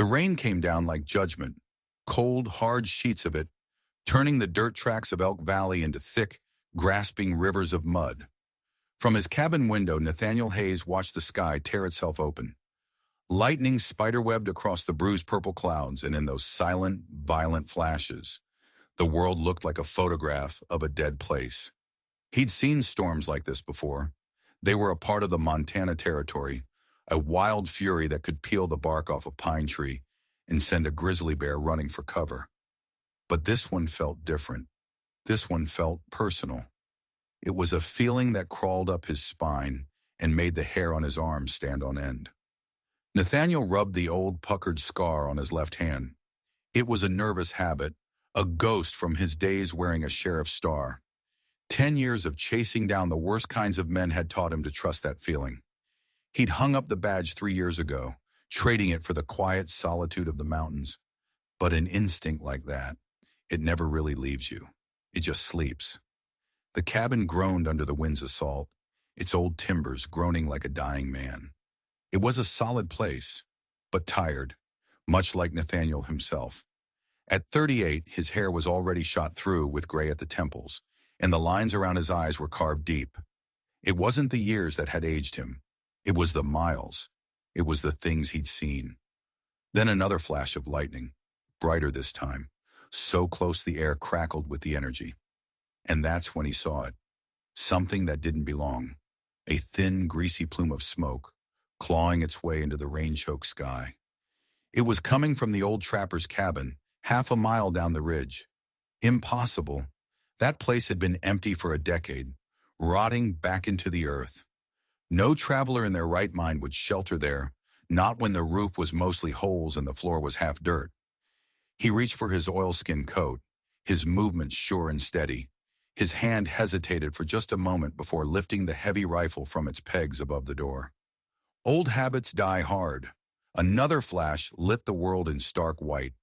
The rain came down like judgment, cold, hard sheets of it, turning the dirt tracks of Elk Valley into thick, grasping rivers of mud. From his cabin window, Nathaniel Hayes watched the sky tear itself open. Lightning spiderwebbed across the bruised purple clouds, and in those silent, violent flashes, the world looked like a photograph of a dead place. He'd seen storms like this before. They were a part of the Montana Territory, a wild fury that could peel the bark off a pine tree and send a grizzly bear running for cover. But this one felt different. This one felt personal. It was a feeling that crawled up his spine and made the hair on his arms stand on end. Nathaniel rubbed the old puckered scar on his left hand. It was a nervous habit, a ghost from his days wearing a sheriff's star. 10 years of chasing down the worst kinds of men had taught him to trust that feeling. He'd hung up the badge 3 years ago, trading it for the quiet solitude of the mountains. But an instinct like that, it never really leaves you. It just sleeps. The cabin groaned under the wind's assault, its old timbers groaning like a dying man. It was a solid place, but tired, much like Nathaniel himself. At 38, his hair was already shot through with gray at the temples, and the lines around his eyes were carved deep. It wasn't the years that had aged him. It was the miles. It was the things he'd seen. Then another flash of lightning, brighter this time, so close the air crackled with the energy. And that's when he saw it. Something that didn't belong. A thin, greasy plume of smoke, clawing its way into the rain-choked sky. It was coming from the old trapper's cabin, half a mile down the ridge. Impossible. That place had been empty for a decade, rotting back into the earth. No traveler in their right mind would shelter there, not when the roof was mostly holes and the floor was half dirt. He reached for his oilskin coat, his movement sure and steady. His hand hesitated for just a moment before lifting the heavy rifle from its pegs above the door. Old habits die hard. Another flash lit the world in stark white.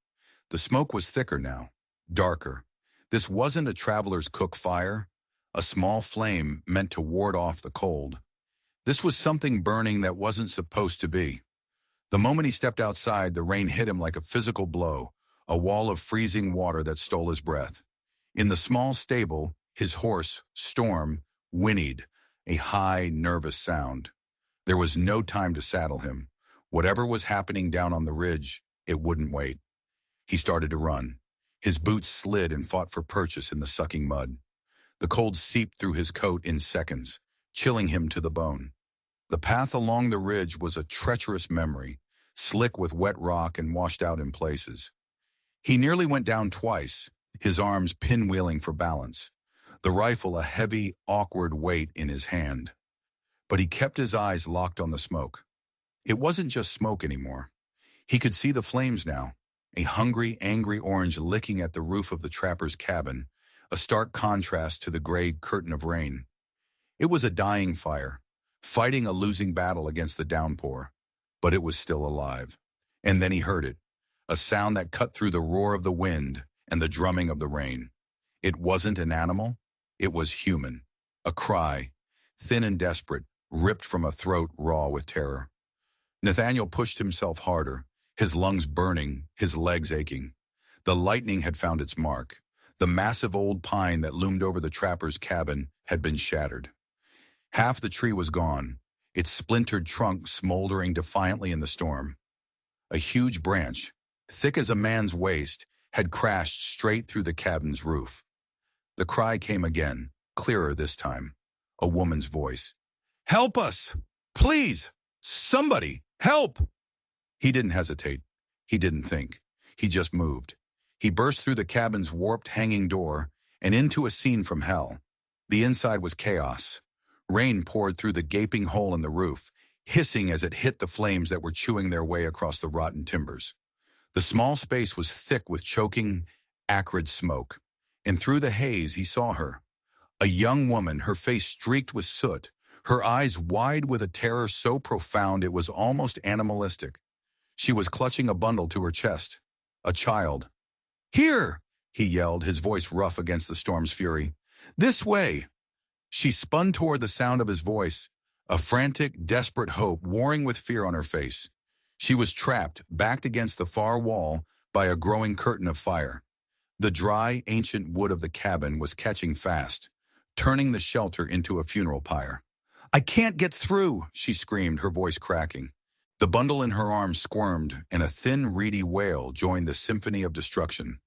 The smoke was thicker now, darker. This wasn't a traveler's cook fire, a small flame meant to ward off the cold. This was something burning that wasn't supposed to be. The moment he stepped outside, the rain hit him like a physical blow, a wall of freezing water that stole his breath. In the small stable, his horse, Storm, whinnied, a high, nervous sound. There was no time to saddle him. Whatever was happening down on the ridge, it wouldn't wait. He started to run. His boots slid and fought for purchase in the sucking mud. The cold seeped through his coat in seconds, chilling him to the bone. The path along the ridge was a treacherous memory, slick with wet rock and washed out in places. He nearly went down twice, his arms pinwheeling for balance, the rifle a heavy, awkward weight in his hand. But he kept his eyes locked on the smoke. It wasn't just smoke anymore. He could see the flames now, a hungry, angry orange licking at the roof of the trapper's cabin, a stark contrast to the gray curtain of rain. It was a dying fire, fighting a losing battle against the downpour, but it was still alive. And then he heard it, a sound that cut through the roar of the wind and the drumming of the rain. It wasn't an animal, it was human, a cry, thin and desperate, ripped from a throat raw with terror. Nathaniel pushed himself harder, his lungs burning, his legs aching. The lightning had found its mark. The massive old pine that loomed over the trapper's cabin had been shattered. Half the tree was gone, its splintered trunk smoldering defiantly in the storm. A huge branch, thick as a man's waist, had crashed straight through the cabin's roof. The cry came again, clearer this time, a woman's voice. "Help us! Please! Somebody! Help!" He didn't hesitate. He didn't think. He just moved. He burst through the cabin's warped hanging door and into a scene from hell. The inside was chaos. Rain poured through the gaping hole in the roof, hissing as it hit the flames that were chewing their way across the rotten timbers. The small space was thick with choking, acrid smoke. And through the haze he saw her. A young woman, her face streaked with soot, her eyes wide with a terror so profound it was almost animalistic. She was clutching a bundle to her chest. A child. "Here!" he yelled, his voice rough against the storm's fury. "This way!" She spun toward the sound of his voice, a frantic, desperate hope warring with fear on her face. She was trapped, backed against the far wall by a growing curtain of fire. The dry, ancient wood of the cabin was catching fast, turning the shelter into a funeral pyre. "I can't get through," she screamed, her voice cracking. The bundle in her arms squirmed, and a thin, reedy wail joined the symphony of destruction.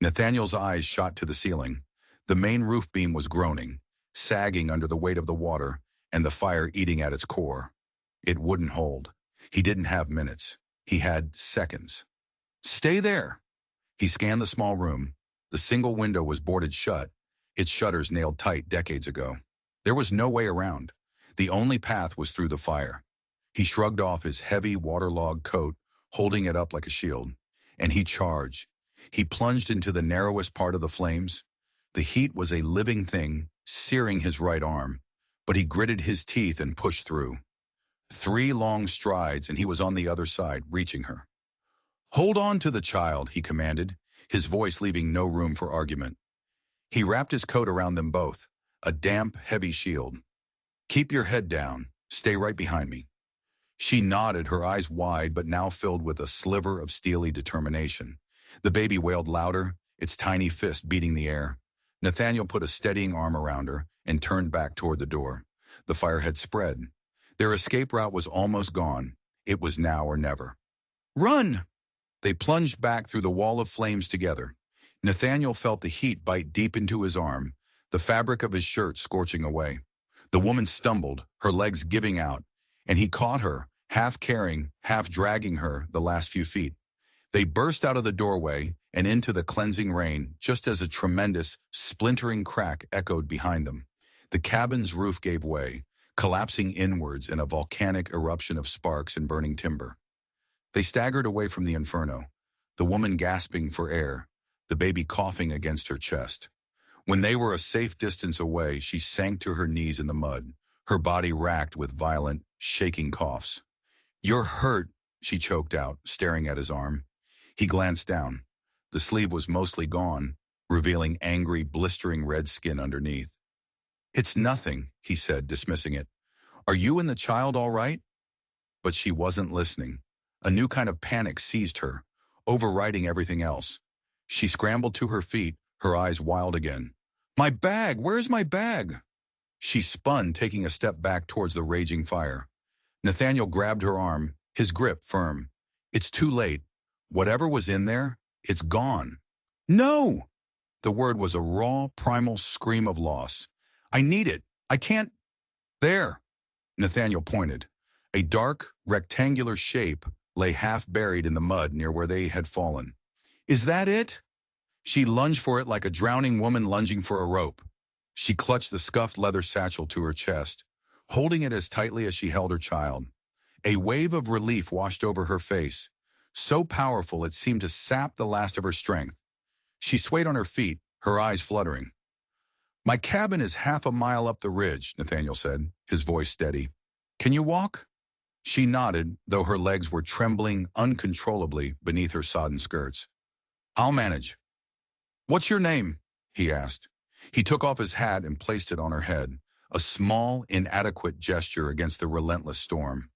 Nathaniel's eyes shot to the ceiling. The main roof beam was groaning, sagging under the weight of the water and the fire eating at its core. It wouldn't hold. He didn't have minutes. He had seconds. "Stay there." He scanned the small room. The single window was boarded shut, its shutters nailed tight decades ago. There was no way around. The only path was through the fire. He shrugged off his heavy, waterlogged coat, holding it up like a shield, and he charged. He plunged into the narrowest part of the flames. The heat was a living thing, searing his right arm, but he gritted his teeth and pushed through. 3 long strides, and he was on the other side, reaching her. "Hold on to the child," he commanded, his voice leaving no room for argument. He wrapped his coat around them both, a damp, heavy shield. "Keep your head down. Stay right behind me." She nodded, her eyes wide but now filled with a sliver of steely determination. The baby wailed louder, its tiny fist beating the air. Nathaniel put a steadying arm around her and turned back toward the door. The fire had spread. Their escape route was almost gone. It was now or never. "Run!" They plunged back through the wall of flames together. Nathaniel felt the heat bite deep into his arm, the fabric of his shirt scorching away. The woman stumbled, her legs giving out, and he caught her, half carrying, half dragging her the last few feet. They burst out of the doorway and into the cleansing rain just as a tremendous, splintering crack echoed behind them. The cabin's roof gave way, collapsing inwards in a volcanic eruption of sparks and burning timber. They staggered away from the inferno, the woman gasping for air, the baby coughing against her chest. When they were a safe distance away, she sank to her knees in the mud, her body racked with violent, shaking coughs. "You're hurt," she choked out, staring at his arm. He glanced down. The sleeve was mostly gone, revealing angry, blistering red skin underneath. "It's nothing," he said, dismissing it. "Are you and the child all right?" But she wasn't listening. A new kind of panic seized her, overriding everything else. She scrambled to her feet, her eyes wild again. "My bag! Where's my bag?" She spun, taking a step back towards the raging fire. Nathaniel grabbed her arm, his grip firm. "It's too late. Whatever was in there, it's gone." "No!" The word was a raw, primal scream of loss. "I need it. I can't—" "There!" Nathaniel pointed. A dark, rectangular shape lay half buried in the mud near where they had fallen. "Is that it?" She lunged for it like a drowning woman lunging for a rope. She clutched the scuffed leather satchel to her chest, holding it as tightly as she held her child. A wave of relief washed over her face, so powerful it seemed to sap the last of her strength. She swayed on her feet, her eyes fluttering. "My cabin is half a mile up the ridge," Nathaniel said, his voice steady. "Can you walk?" She nodded, though her legs were trembling uncontrollably beneath her sodden skirts. "I'll manage." "What's your name?" he asked. He took off his hat and placed it on her head, a small, inadequate gesture against the relentless storm.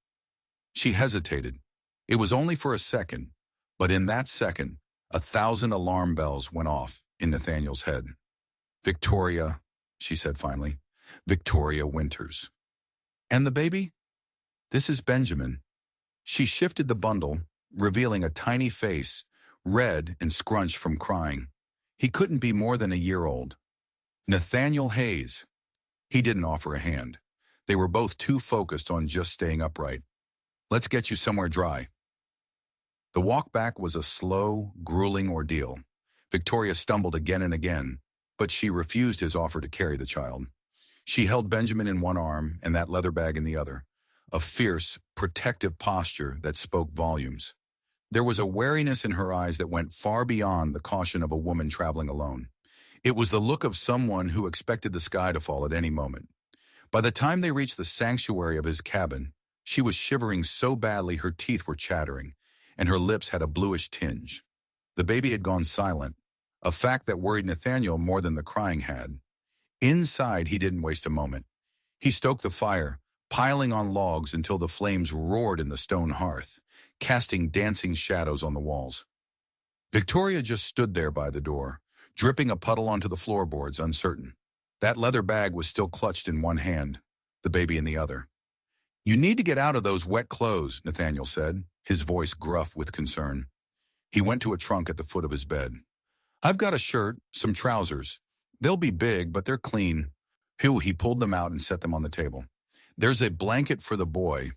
She hesitated. It was only for a second, but in that second, 1,000 alarm bells went off in Nathaniel's head. "Victoria," she said finally. "Victoria Winters." "And the baby?" "This is Benjamin." She shifted the bundle, revealing a tiny face, red and scrunched from crying. He couldn't be more than a year old. "Nathaniel Hayes." He didn't offer a hand. They were both too focused on just staying upright. "Let's get you somewhere dry." The walk back was a slow, grueling ordeal. Victoria stumbled again and again, but she refused his offer to carry the child. She held Benjamin in one arm and that leather bag in the other, a fierce, protective posture that spoke volumes. There was a wariness in her eyes that went far beyond the caution of a woman traveling alone. It was the look of someone who expected the sky to fall at any moment. By the time they reached the sanctuary of his cabin, she was shivering so badly her teeth were chattering, and her lips had a bluish tinge. The baby had gone silent, a fact that worried Nathaniel more than the crying had. Inside, he didn't waste a moment. He stoked the fire, piling on logs until the flames roared in the stone hearth. casting dancing shadows on the walls. Victoria just stood there by the door, dripping a puddle onto the floorboards, uncertain. That leather bag was still clutched in one hand, the baby in the other. "You need to get out of those wet clothes," Nathaniel said, his voice gruff with concern. He went to a trunk at the foot of his bed. "I've got a shirt, some trousers. They'll be big, but they're clean." He pulled them out and set them on the table. "There's a blanket for the boy."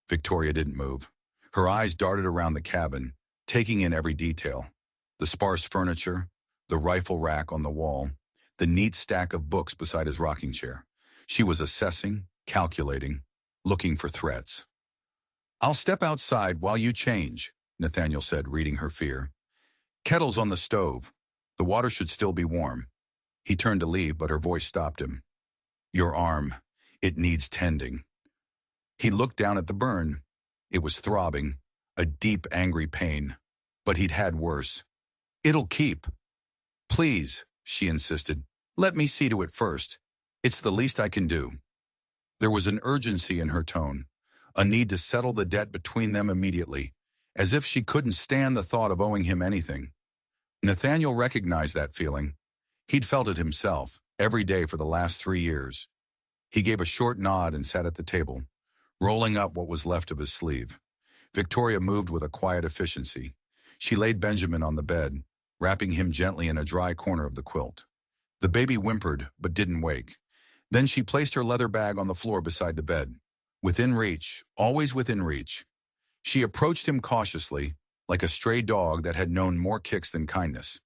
Victoria didn't move. Her eyes darted around the cabin, taking in every detail. The sparse furniture, the rifle rack on the wall, the neat stack of books beside his rocking chair. She was assessing, calculating, looking for threats. "I'll step outside while you change," Nathaniel said, reading her fear. "Kettle's on the stove. The water should still be warm." He turned to leave, but her voice stopped him. "Your arm. It needs tending." He looked down at the burn. It was throbbing, a deep, angry pain. But he'd had worse. "It'll keep." "Please," she insisted. "Let me see to it first. It's the least I can do." There was an urgency in her tone, a need to settle the debt between them immediately, as if she couldn't stand the thought of owing him anything. Nathaniel recognized that feeling. He'd felt it himself, every day for the last 3 years. He gave a short nod and sat at the table, rolling up what was left of his sleeve. Victoria moved with a quiet efficiency. She laid Benjamin on the bed, wrapping him gently in a dry corner of the quilt. The baby whimpered, but didn't wake. Then she placed her leather bag on the floor beside the bed. Within reach, always within reach. She approached him cautiously, like a stray dog that had known more kicks than kindness.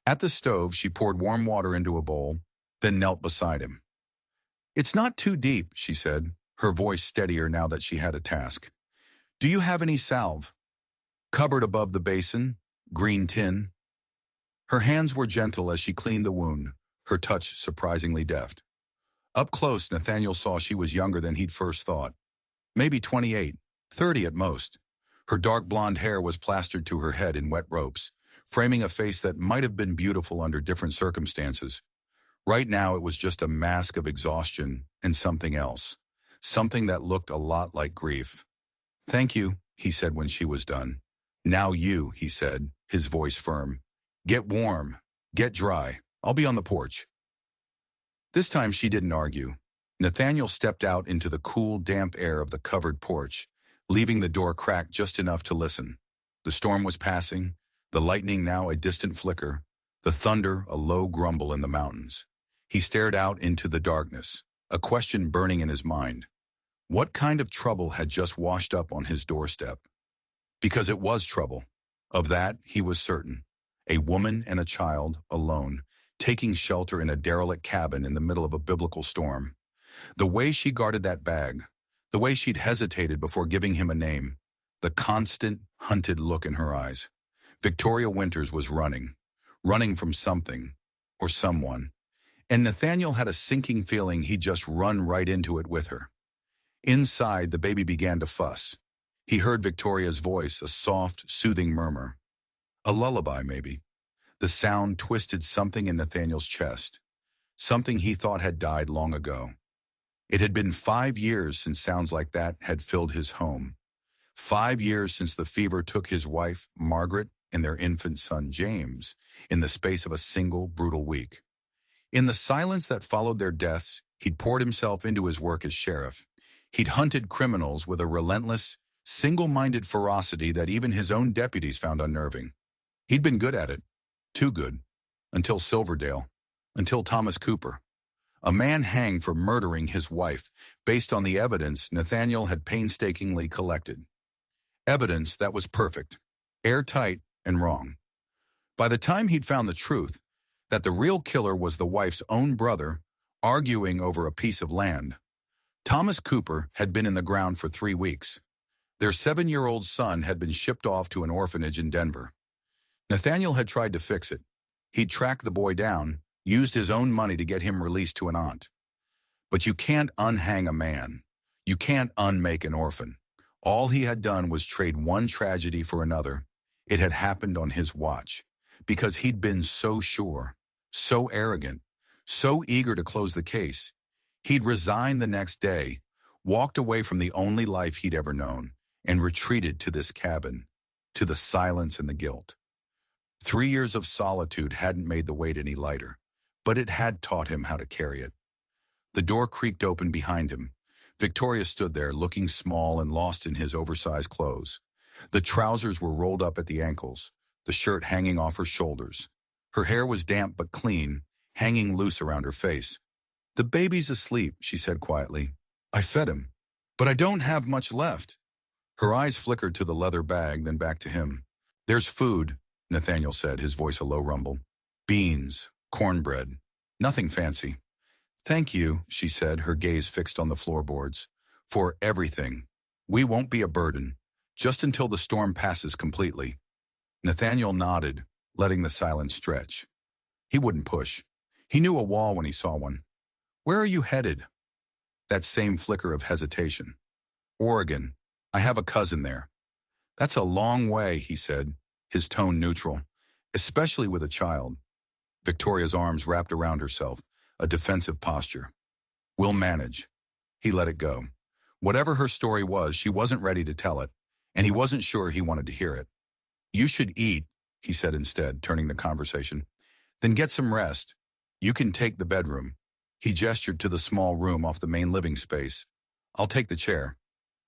At the stove, she poured warm water into a bowl, then knelt beside him. "It's not too deep," she said, her voice steadier now that she had a task. "Do you have any salve?" "Cupboard above the basin, green tin." Her hands were gentle as she cleaned the wound, her touch surprisingly deft. Up close, Nathaniel saw she was younger than he'd first thought. Maybe 28, 30 at most. Her dark blonde hair was plastered to her head in wet ropes, framing a face that might have been beautiful under different circumstances. Right now it was just a mask of exhaustion and something else. Something that looked a lot like grief. "Thank you," he said when she was done. "Now you," he said, his voice firm. "Get warm. Get dry. I'll be on the porch." This time she didn't argue. Nathaniel stepped out into the cool, damp air of the covered porch, leaving the door cracked just enough to listen. The storm was passing, the lightning now a distant flicker, the thunder a low grumble in the mountains. He stared out into the darkness, a question burning in his mind. What kind of trouble had just washed up on his doorstep? Because it was trouble. Of that, he was certain. A woman and a child, alone, taking shelter in a derelict cabin in the middle of a biblical storm. The way she guarded that bag, the way she'd hesitated before giving him a name, the constant, hunted look in her eyes. Victoria Winters was running from something, or someone. And Nathaniel had a sinking feeling he'd just run right into it with her. Inside, the baby began to fuss. He heard Victoria's voice, a soft, soothing murmur. A lullaby, maybe. The sound twisted something in Nathaniel's chest, something he thought had died long ago. It had been 5 years since sounds like that had filled his home. 5 years since the fever took his wife, Margaret, and their infant son, James, in the space of a single, brutal week. In the silence that followed their deaths, he'd poured himself into his work as sheriff. He'd hunted criminals with a relentless, single-minded ferocity that even his own deputies found unnerving. He'd been good at it. Too good. Until Silverdale. Until Thomas Cooper. A man hanged for murdering his wife based on the evidence Nathaniel had painstakingly collected. Evidence that was perfect, airtight, and wrong. By the time he'd found the truth, that the real killer was the wife's own brother, arguing over a piece of land, Thomas Cooper had been in the ground for 3 weeks. Their 7-year-old son had been shipped off to an orphanage in Denver. Nathaniel had tried to fix it. He'd tracked the boy down, used his own money to get him released to an aunt. But you can't unhang a man. You can't unmake an orphan. All he had done was trade one tragedy for another. It had happened on his watch. Because he'd been so sure, so arrogant, so eager to close the case. He'd resigned the next day, walked away from the only life he'd ever known, and retreated to this cabin, to the silence and the guilt. 3 years of solitude hadn't made the weight any lighter, but it had taught him how to carry it. The door creaked open behind him. Victoria stood there, looking small and lost in his oversized clothes. The trousers were rolled up at the ankles, the shirt hanging off her shoulders. Her hair was damp but clean, hanging loose around her face. "The baby's asleep," she said quietly. "I fed him, but I don't have much left." Her eyes flickered to the leather bag, then back to him. "There's food," Nathaniel said, his voice a low rumble. "Beans, cornbread, nothing fancy." "Thank you," she said, her gaze fixed on the floorboards. "For everything. We won't be a burden, just until the storm passes completely." Nathaniel nodded, letting the silence stretch. He wouldn't push. He knew a wall when he saw one. "Where are you headed?" That same flicker of hesitation. "Oregon. I have a cousin there." "That's a long way," he said, his tone neutral, "especially with a child." Victoria's arms wrapped around herself, a defensive posture. "We'll manage." He let it go. Whatever her story was, she wasn't ready to tell it, and he wasn't sure he wanted to hear it. "You should eat," he said instead, turning the conversation. "Then get some rest. You can take the bedroom." He gestured to the small room off the main living space. "I'll take the chair."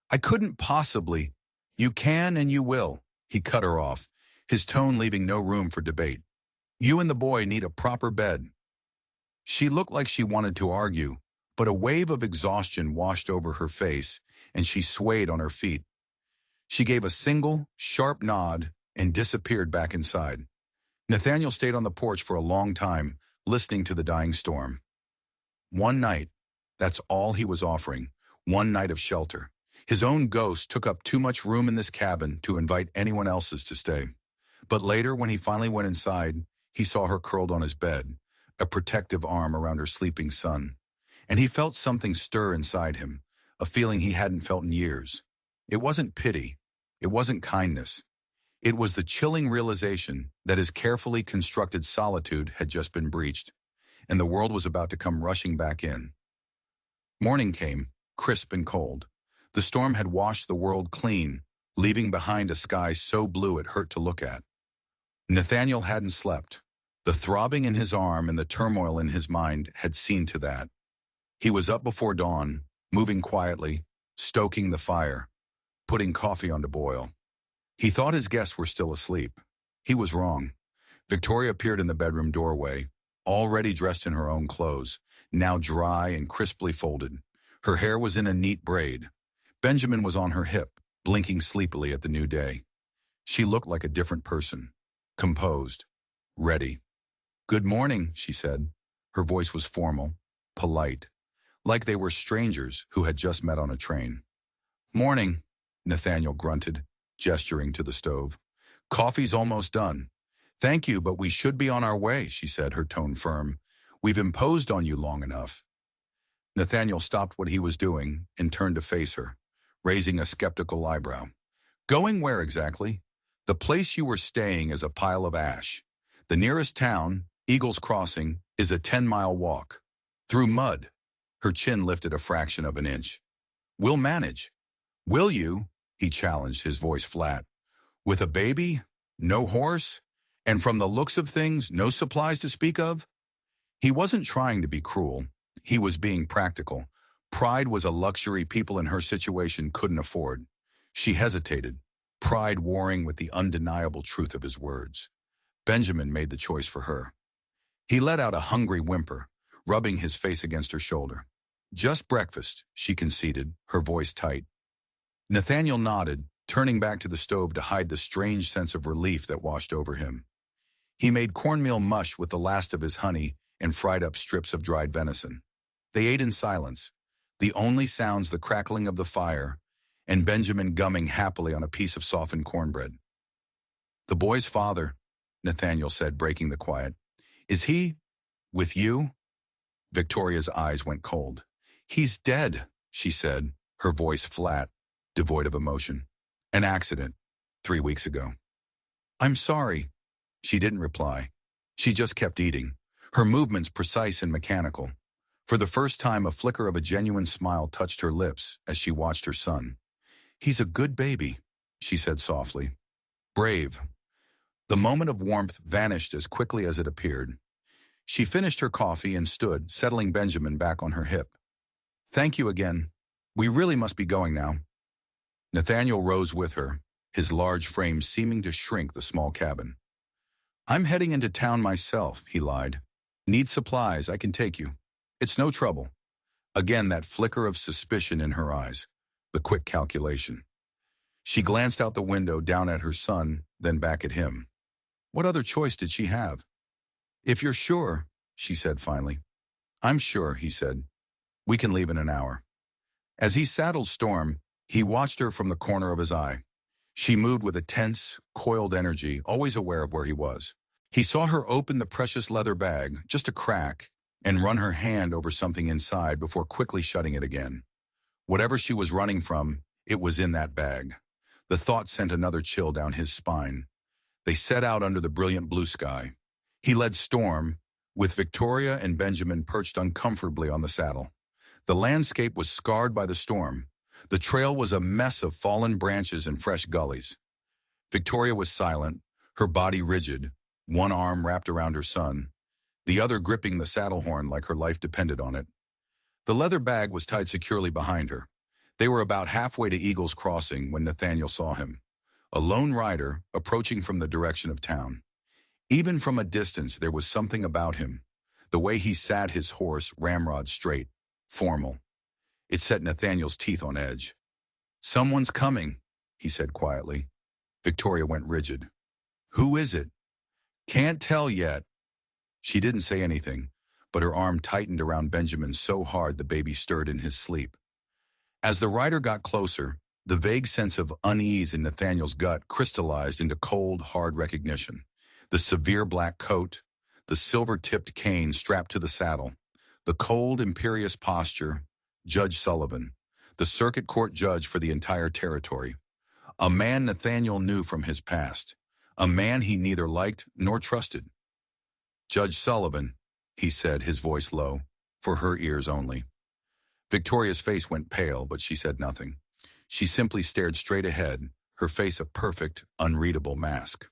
"I couldn't possibly." "You can and you will." He cut her off, his tone leaving no room for debate. "You and the boy need a proper bed." She looked like she wanted to argue, but a wave of exhaustion washed over her face, and she swayed on her feet. She gave a single, sharp nod and disappeared back inside. Nathaniel stayed on the porch for a long time, listening to the dying storm. One night, that's all he was offering, one night of shelter. His own ghost took up too much room in this cabin to invite anyone else's to stay. But later, when he finally went inside, he saw her curled on his bed, a protective arm around her sleeping son. And he felt something stir inside him, a feeling he hadn't felt in years. It wasn't pity. It wasn't kindness. It was the chilling realization that his carefully constructed solitude had just been breached, and the world was about to come rushing back in. Morning came, crisp and cold. The storm had washed the world clean, leaving behind a sky so blue it hurt to look at. Nathaniel hadn't slept. The throbbing in his arm and the turmoil in his mind had seen to that. He was up before dawn, moving quietly, stoking the fire, putting coffee on to boil. He thought his guests were still asleep. He was wrong. Victoria appeared in the bedroom doorway, already dressed in her own clothes, now dry and crisply folded. Her hair was in a neat braid. Benjamin was on her hip, blinking sleepily at the new day. She looked like a different person, composed, ready. "Good morning," she said. Her voice was formal, polite, like they were strangers who had just met on a train. "Morning," Nathaniel grunted, gesturing to the stove. "Coffee's almost done." "Thank you, but we should be on our way," she said, her tone firm. "We've imposed on you long enough." Nathaniel stopped what he was doing and turned to face her, raising a skeptical eyebrow. "Going where exactly?" "The place you were staying is a pile of ash. The nearest town, Eagle's Crossing, is a 10-mile walk. Through mud." Her chin lifted a fraction of an inch. "We'll manage." "Will you?" he challenged, his voice flat. "With a baby? No horse? And from the looks of things, no supplies to speak of?" He wasn't trying to be cruel. He was being practical. Pride was a luxury people in her situation couldn't afford. She hesitated, pride warring with the undeniable truth of his words. Benjamin made the choice for her. He let out a hungry whimper, rubbing his face against her shoulder. "Just breakfast," she conceded, her voice tight. Nathaniel nodded, turning back to the stove to hide the strange sense of relief that washed over him. He made cornmeal mush with the last of his honey and fried up strips of dried venison. They ate in silence, the only sounds the crackling of the fire and Benjamin gumming happily on a piece of softened cornbread. "The boy's father," Nathaniel said, breaking the quiet. "Is he with you?" Victoria's eyes went cold. "He's dead," she said, her voice flat, devoid of emotion. "An accident, 3 weeks ago." "I'm sorry." She didn't reply. She just kept eating, her movements precise and mechanical. For the first time, a flicker of a genuine smile touched her lips as she watched her son. He's a good baby, she said softly. Brave. The moment of warmth vanished as quickly as it appeared. She finished her coffee and stood, settling Benjamin back on her hip. Thank you again. We really must be going now. Nathaniel rose with her, his large frame seeming to shrink the small cabin. I'm heading into town myself, he lied. Need supplies, I can take you. It's no trouble. Again that flicker of suspicion in her eyes, the quick calculation. She glanced out the window down at her son, then back at him. What other choice did she have? If you're sure, she said finally. I'm sure, he said. We can leave in an hour. As he saddled Storm, he watched her from the corner of his eye. She moved with a tense, coiled energy, always aware of where he was. He saw her open the precious leather bag, just a crack, and run her hand over something inside before quickly shutting it again. Whatever she was running from, it was in that bag. The thought sent another chill down his spine. They set out under the brilliant blue sky. He led Storm, with Victoria and Benjamin perched uncomfortably on the saddle. The landscape was scarred by the storm. The trail was a mess of fallen branches and fresh gullies. Victoria was silent, her body rigid, one arm wrapped around her son, the other gripping the saddle horn like her life depended on it. The leather bag was tied securely behind her. They were about halfway to Eagle's Crossing when Nathaniel saw him, a lone rider approaching from the direction of town. Even from a distance, there was something about him, the way he sat his horse ramrod straight, formal. It set Nathaniel's teeth on edge. Someone's coming, he said quietly. Victoria went rigid. Who is it? Can't tell yet. She didn't say anything, but her arm tightened around Benjamin so hard the baby stirred in his sleep. As the rider got closer, the vague sense of unease in Nathaniel's gut crystallized into cold, hard recognition. The severe black coat, the silver-tipped cane strapped to the saddle, the cold, imperious posture, Judge Sullivan, the circuit court judge for the entire territory. A man Nathaniel knew from his past, a man he neither liked nor trusted. Judge Sullivan, he said, his voice low, for her ears only. Victoria's face went pale, but she said nothing. She simply stared straight ahead, her face a perfect, unreadable mask.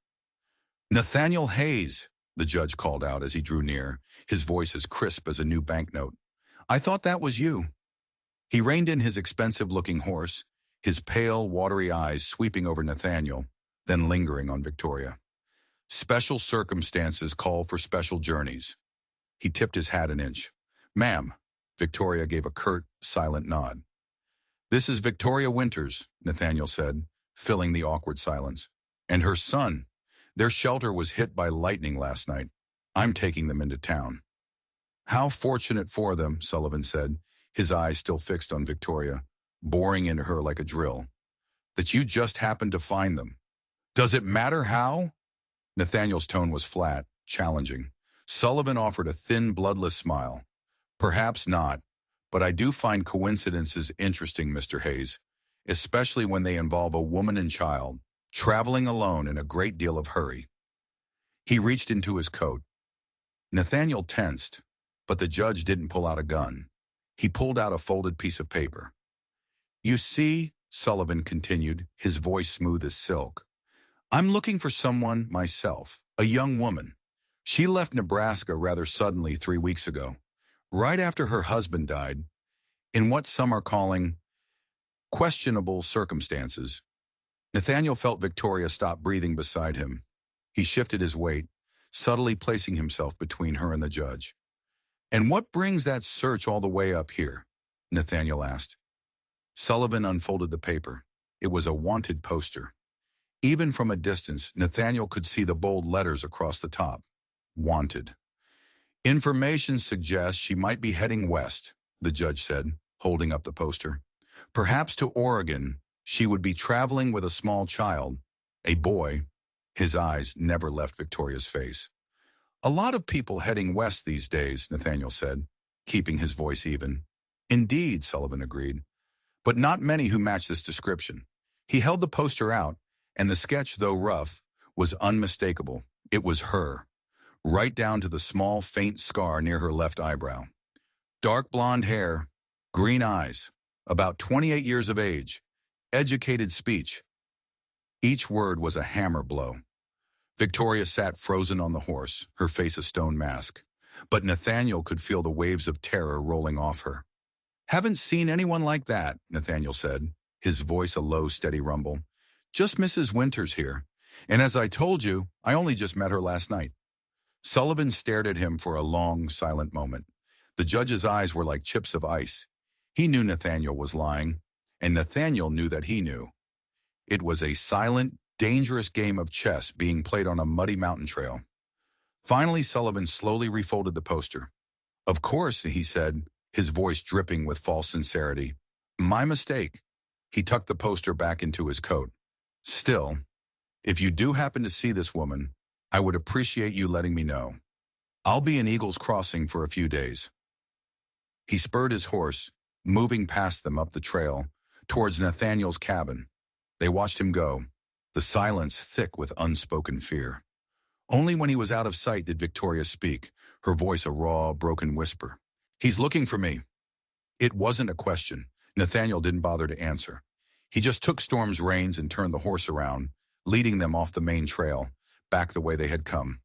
Nathaniel Hayes, the judge called out as he drew near, his voice as crisp as a new banknote. I thought that was you. He reined in his expensive-looking horse, his pale, watery eyes sweeping over Nathaniel, then lingering on Victoria. Special circumstances call for special journeys. He tipped his hat an inch. Ma'am, Victoria gave a curt, silent nod. This is Victoria Winters, Nathaniel said, filling the awkward silence. And her son. Their shelter was hit by lightning last night. I'm taking them into town. How fortunate for them, Sullivan said, his eyes still fixed on Victoria, boring into her like a drill. That you just happened to find them. Does it matter how? Nathaniel's tone was flat, challenging. Sullivan offered a thin, bloodless smile. Perhaps not, but I do find coincidences interesting, Mr. Hayes, especially when they involve a woman and child, traveling alone in a great deal of hurry. He reached into his coat. Nathaniel tensed, but the judge didn't pull out a gun. He pulled out a folded piece of paper. You see, Sullivan continued, his voice smooth as silk, I'm looking for someone myself, a young woman. She left Nebraska rather suddenly 3 weeks ago, right after her husband died, in what some are calling questionable circumstances. Nathaniel felt Victoria stop breathing beside him. He shifted his weight, subtly placing himself between her and the judge. And what brings that search all the way up here? Nathaniel asked. Sullivan unfolded the paper. It was a wanted poster. Even from a distance, Nathaniel could see the bold letters across the top. Wanted. Information suggests she might be heading west, the judge said, holding up the poster. Perhaps to Oregon. She would be traveling with a small child, a boy. His eyes never left Victoria's face. A lot of people heading west these days, Nathaniel said, keeping his voice even. Indeed, Sullivan agreed, but not many who match this description. He held the poster out, and the sketch, though rough, was unmistakable. It was her, right down to the small, faint scar near her left eyebrow. Dark blonde hair, green eyes, about 28 years of age, educated speech. Each word was a hammer blow. Victoria sat frozen on the horse, her face a stone mask. But Nathaniel could feel the waves of terror rolling off her. Haven't seen anyone like that, Nathaniel said, his voice a low, steady rumble. Just Mrs. Winters here. And as I told you, I only just met her last night. Sullivan stared at him for a long, silent moment. The judge's eyes were like chips of ice. He knew Nathaniel was lying, and Nathaniel knew that he knew. It was a silent, dangerous game of chess being played on a muddy mountain trail. Finally, Sullivan slowly refolded the poster. Of course, he said, his voice dripping with false sincerity. My mistake. He tucked the poster back into his coat. Still, if you do happen to see this woman, I would appreciate you letting me know. I'll be in Eagles Crossing for a few days. He spurred his horse, moving past them up the trail, towards Nathaniel's cabin. They watched him go, the silence thick with unspoken fear. Only when he was out of sight did Victoria speak, her voice a raw, broken whisper. He's looking for me. It wasn't a question. Nathaniel didn't bother to answer. He just took Storm's reins and turned the horse around, leading them off the main trail, back the way they had come.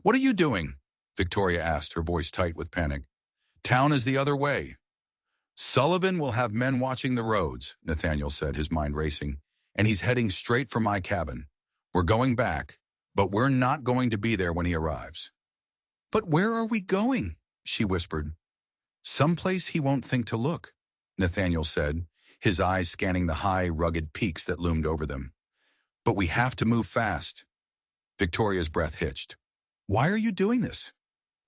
What are you doing? Victoria asked, her voice tight with panic. Town is the other way. Sullivan will have men watching the roads, Nathaniel said, his mind racing, and he's heading straight for my cabin. We're going back, but we're not going to be there when he arrives. But where are we going? She whispered. Someplace he won't think to look, Nathaniel said, his eyes scanning the high, rugged peaks that loomed over them. But we have to move fast. Victoria's breath hitched. Why are you doing this?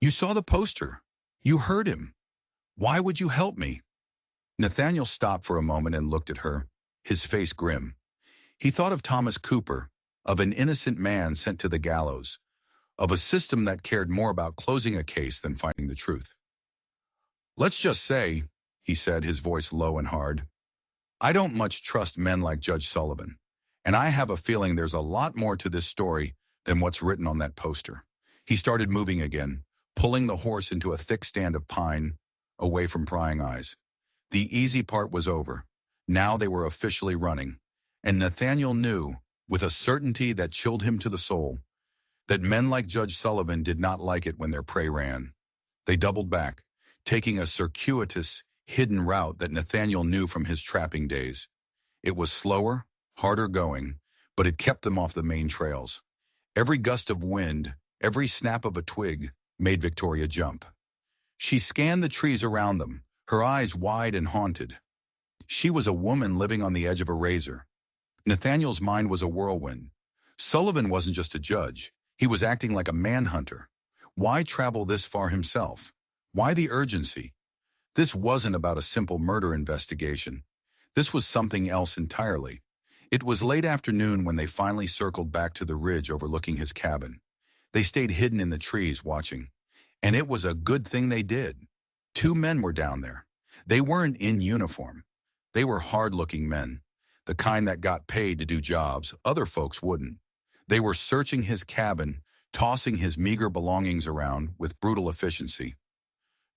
You saw the poster. You heard him. Why would you help me? Nathaniel stopped for a moment and looked at her, his face grim. He thought of Thomas Cooper, of an innocent man sent to the gallows, of a system that cared more about closing a case than finding the truth. Let's just say, he said, his voice low and hard, I don't much trust men like Judge Sullivan, and I have a feeling there's a lot more to this story than what's written on that poster. He started moving again, pulling the horse into a thick stand of pine, away from prying eyes. The easy part was over. Now they were officially running, and Nathaniel knew, with a certainty that chilled him to the soul, that men like Judge Sullivan did not like it when their prey ran. They doubled back, taking a circuitous, hidden route that Nathaniel knew from his trapping days. It was slower, harder going, but it kept them off the main trails. Every gust of wind, every snap of a twig, made Victoria jump. She scanned the trees around them, her eyes wide and haunted. She was a woman living on the edge of a razor. Nathaniel's mind was a whirlwind. Sullivan wasn't just a judge. He was acting like a manhunter. Why travel this far himself? Why the urgency? This wasn't about a simple murder investigation. This was something else entirely. It was late afternoon when they finally circled back to the ridge overlooking his cabin. They stayed hidden in the trees watching. And it was a good thing they did. 2 men were down there. They weren't in uniform. They were hard-looking men, the kind that got paid to do jobs other folks wouldn't. They were searching his cabin, tossing his meager belongings around with brutal efficiency.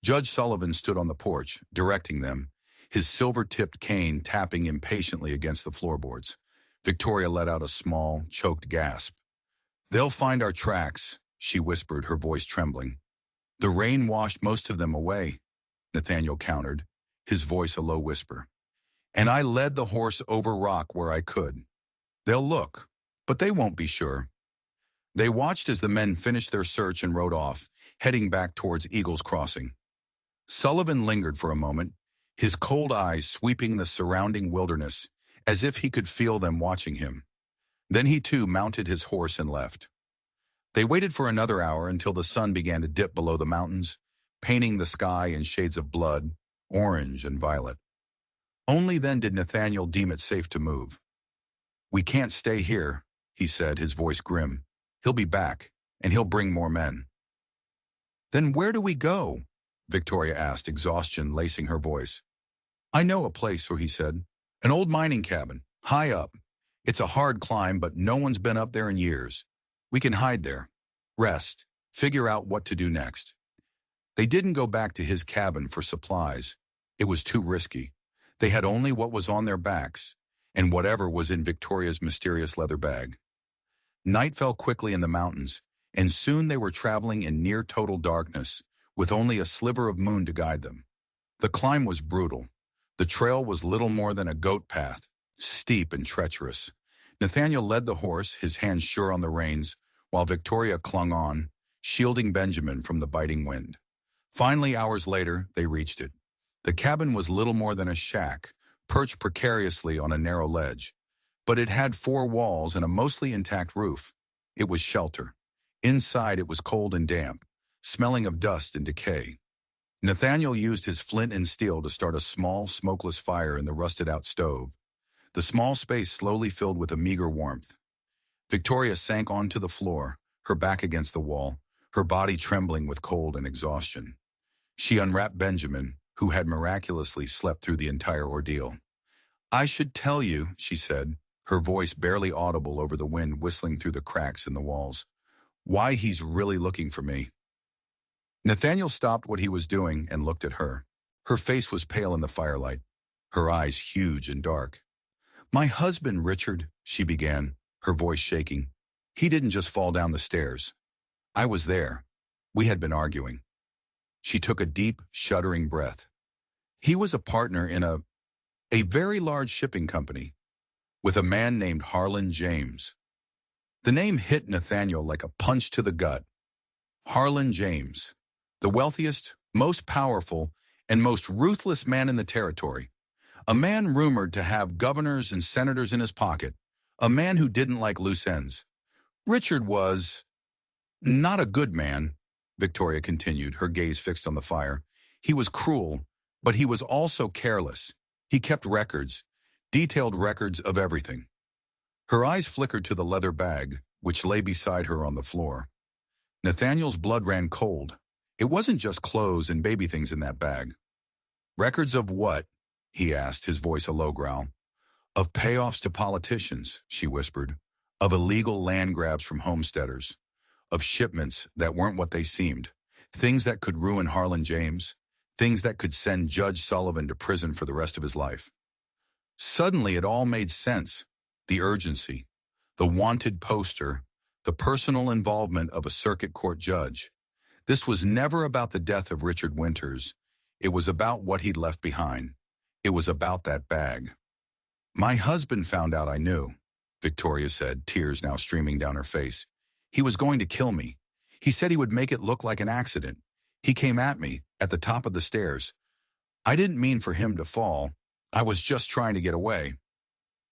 Judge Sullivan stood on the porch, directing them, his silver-tipped cane tapping impatiently against the floorboards. Victoria let out a small, choked gasp. They'll find our tracks, she whispered, her voice trembling. The rain washed most of them away, Nathaniel countered, his voice a low whisper. And I led the horse over rock where I could. They'll look, but they won't be sure. They watched as the men finished their search and rode off, heading back towards Eagles Crossing. Sullivan lingered for a moment, his cold eyes sweeping the surrounding wilderness, as if he could feel them watching him. Then he too mounted his horse and left. They waited for another hour until the sun began to dip below the mountains, painting the sky in shades of blood, orange and violet. Only then did Nathaniel deem it safe to move. We can't stay here, he said, his voice grim. He'll be back, and he'll bring more men. Then where do we go? Victoria asked, exhaustion lacing her voice. I know a place, he said. An old mining cabin, high up. It's a hard climb, but no one's been up there in years. We can hide there, rest, figure out what to do next. They didn't go back to his cabin for supplies. It was too risky. They had only what was on their backs, and whatever was in Victoria's mysterious leather bag. Night fell quickly in the mountains, and soon they were traveling in near total darkness, with only a sliver of moon to guide them. The climb was brutal. The trail was little more than a goat path, steep and treacherous. Nathaniel led the horse, his hands sure on the reins, while Victoria clung on, shielding Benjamin from the biting wind. Finally, hours later, they reached it. The cabin was little more than a shack, perched precariously on a narrow ledge. But it had four walls and a mostly intact roof. It was shelter. Inside it was cold and damp, smelling of dust and decay. Nathaniel used his flint and steel to start a small, smokeless fire in the rusted-out stove. The small space slowly filled with a meager warmth. Victoria sank onto the floor, her back against the wall, her body trembling with cold and exhaustion. She unwrapped Benjamin, who had miraculously slept through the entire ordeal. "I should tell you," she said, her voice barely audible over the wind whistling through the cracks in the walls, "why he's really looking for me." Nathaniel stopped what he was doing and looked at her. Her face was pale in the firelight, her eyes huge and dark. "My husband, Richard," she began, her voice shaking. "He didn't just fall down the stairs. I was there. We had been arguing." She took a deep, shuddering breath. "He was a partner in a very large shipping company, with a man named Harlan James." The name hit Nathaniel like a punch to the gut. Harlan James, the wealthiest, most powerful, and most ruthless man in the territory. A man rumored to have governors and senators in his pocket. A man who didn't like loose ends. Richard was not a good man, Victoria continued, her gaze fixed on the fire. He was cruel, but he was also careless. He kept records, detailed records of everything. Her eyes flickered to the leather bag, which lay beside her on the floor. Nathaniel's blood ran cold. It wasn't just clothes and baby things in that bag. "Records of what?" he asked, his voice a low growl. "Of payoffs to politicians," she whispered. "Of illegal land grabs from homesteaders. Of shipments that weren't what they seemed. Things that could ruin Harlan James. Things that could send Judge Sullivan to prison for the rest of his life." Suddenly it all made sense. The urgency, the wanted poster, the personal involvement of a circuit court judge. This was never about the death of Richard Winters. It was about what he'd left behind. It was about that bag. "My husband found out I knew," Victoria said, tears now streaming down her face. "He was going to kill me. He said he would make it look like an accident. He came at me, at the top of the stairs. I didn't mean for him to fall. I was just trying to get away."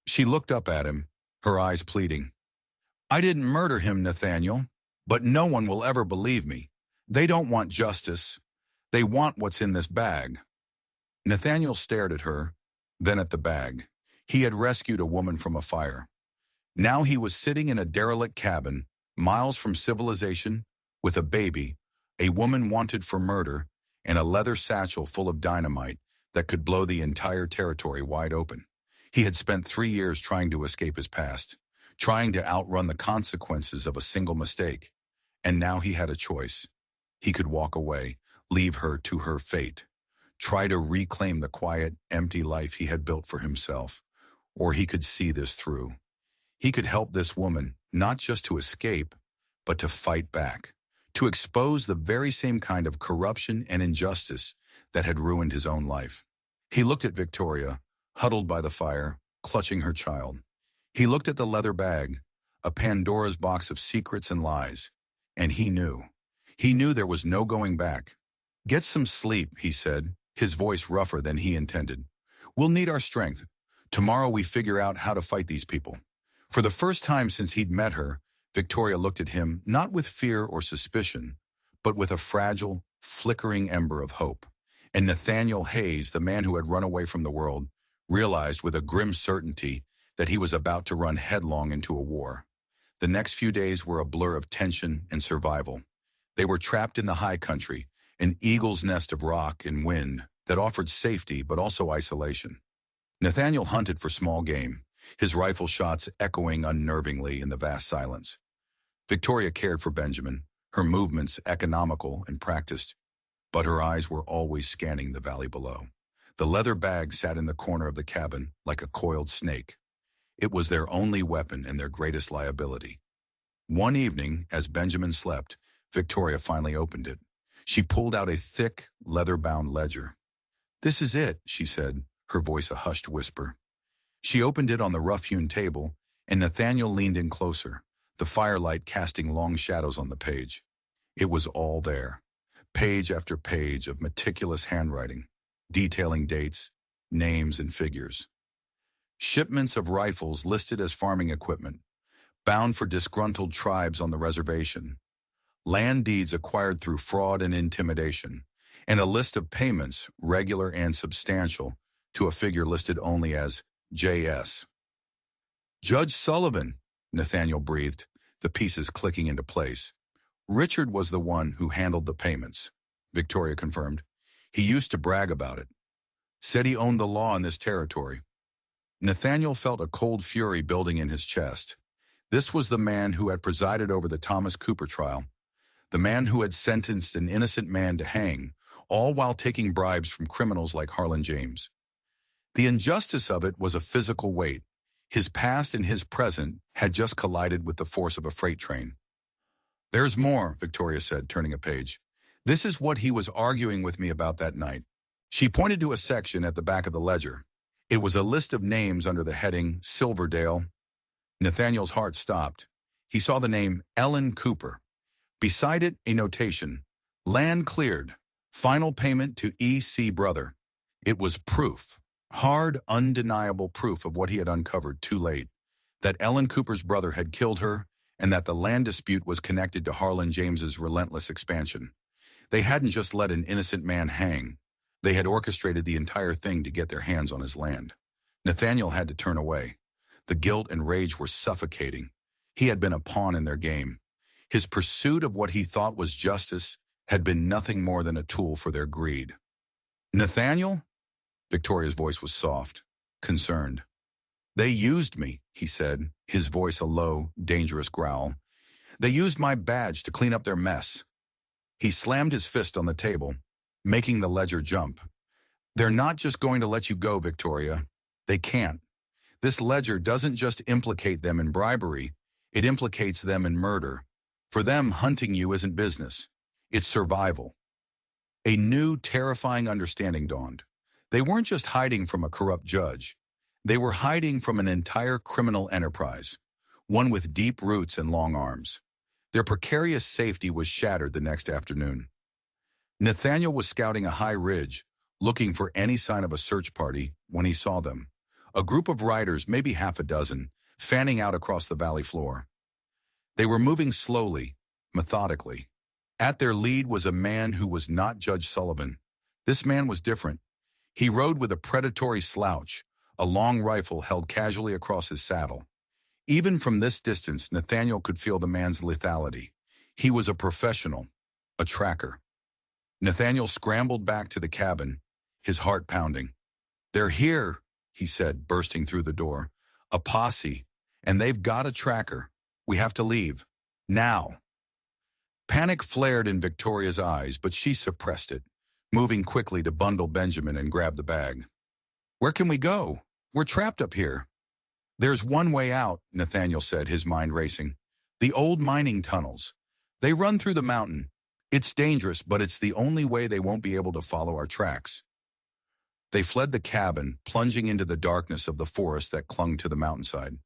She looked up at him, her eyes pleading. "I didn't murder him, Nathaniel, but no one will ever believe me. They don't want justice. They want what's in this bag." Nathaniel stared at her, then at the bag. He had rescued a woman from a fire. Now he was sitting in a derelict cabin, miles from civilization, with a baby, a woman wanted for murder, and a leather satchel full of dynamite that could blow the entire territory wide open. He had spent 3 years trying to escape his past, trying to outrun the consequences of a single mistake. And now he had a choice. He could walk away, leave her to her fate, try to reclaim the quiet, empty life he had built for himself. Or he could see this through. He could help this woman, not just to escape, but to fight back, to expose the very same kind of corruption and injustice that had ruined his own life. He looked at Victoria, huddled by the fire, clutching her child. He looked at the leather bag, a Pandora's box of secrets and lies, and he knew. He knew there was no going back. "Get some sleep," he said, his voice rougher than he intended. "We'll need our strength. Tomorrow we figure out how to fight these people." For the first time since he'd met her, Victoria looked at him not with fear or suspicion, but with a fragile, flickering ember of hope. And Nathaniel Hayes, the man who had run away from the world, realized with a grim certainty that he was about to run headlong into a war. The next few days were a blur of tension and survival. They were trapped in the high country, an eagle's nest of rock and wind that offered safety but also isolation. Nathaniel hunted for small game, his rifle shots echoing unnervingly in the vast silence. Victoria cared for Benjamin, her movements economical and practiced, but her eyes were always scanning the valley below. The leather bag sat in the corner of the cabin like a coiled snake, It was their only weapon and their greatest liability. One evening, as Benjamin slept, Victoria finally opened it. She pulled out a thick, leather-bound ledger. "This is it," she said, her voice a hushed whisper. She opened it on the rough-hewn table, and Nathaniel leaned in closer, the firelight casting long shadows on the page. It was all there, page after page of meticulous handwriting, detailing dates, names, and figures. Shipments of rifles listed as farming equipment, bound for disgruntled tribes on the reservation, land deeds acquired through fraud and intimidation, and a list of payments, regular and substantial, to a figure listed only as J.S. "Judge Sullivan," Nathaniel breathed, the pieces clicking into place. "Richard was the one who handled the payments," Victoria confirmed. "He used to brag about it. Said he owned the law in this territory." Nathaniel felt a cold fury building in his chest. This was the man who had presided over the Thomas Cooper trial, the man who had sentenced an innocent man to hang, all while taking bribes from criminals like Harlan James. The injustice of it was a physical weight. His past and his present had just collided with the force of a freight train. "There's more," Victoria said, turning a page. "This is what he was arguing with me about that night." She pointed to a section at the back of the ledger. It was a list of names under the heading Silverdale. Nathaniel's heart stopped. He saw the name Ellen Cooper. Beside it, a notation, "Land cleared. Final payment to E.C. Brother." It was proof, hard, undeniable proof of what he had uncovered too late, that Ellen Cooper's brother had killed her, and that the land dispute was connected to Harlan James's relentless expansion. They hadn't just let an innocent man hang. They had orchestrated the entire thing to get their hands on his land. Nathaniel had to turn away. The guilt and rage were suffocating. He had been a pawn in their game. His pursuit of what he thought was justice had been nothing more than a tool for their greed. "Nathaniel?" Victoria's voice was soft, concerned. "They used me," he said, his voice a low, dangerous growl. "They used my badge to clean up their mess." He slammed his fist on the table, making the ledger jump. "They're not just going to let you go, Victoria. They can't. This ledger doesn't just implicate them in bribery, it implicates them in murder. For them, hunting you isn't business. It's survival." A new, terrifying understanding dawned. They weren't just hiding from a corrupt judge. They were hiding from an entire criminal enterprise, one with deep roots and long arms. Their precarious safety was shattered the next afternoon. Nathaniel was scouting a high ridge, looking for any sign of a search party, when he saw them. A group of riders, maybe half a dozen, fanning out across the valley floor. They were moving slowly, methodically. At their lead was a man who was not Judge Sullivan. This man was different. He rode with a predatory slouch, a long rifle held casually across his saddle. Even from this distance, Nathaniel could feel the man's lethality. He was a professional, a tracker. Nathaniel scrambled back to the cabin, his heart pounding. "They're here," he said, bursting through the door. "A posse, and they've got a tracker. We have to leave. Now." Panic flared in Victoria's eyes, but she suppressed it, moving quickly to bundle Benjamin and grab the bag. "Where can we go? We're trapped up here." "There's one way out," Nathaniel said, his mind racing. "The old mining tunnels. They run through the mountain. It's dangerous, but it's the only way they won't be able to follow our tracks." They fled the cabin, plunging into the darkness of the forest that clung to the mountainside.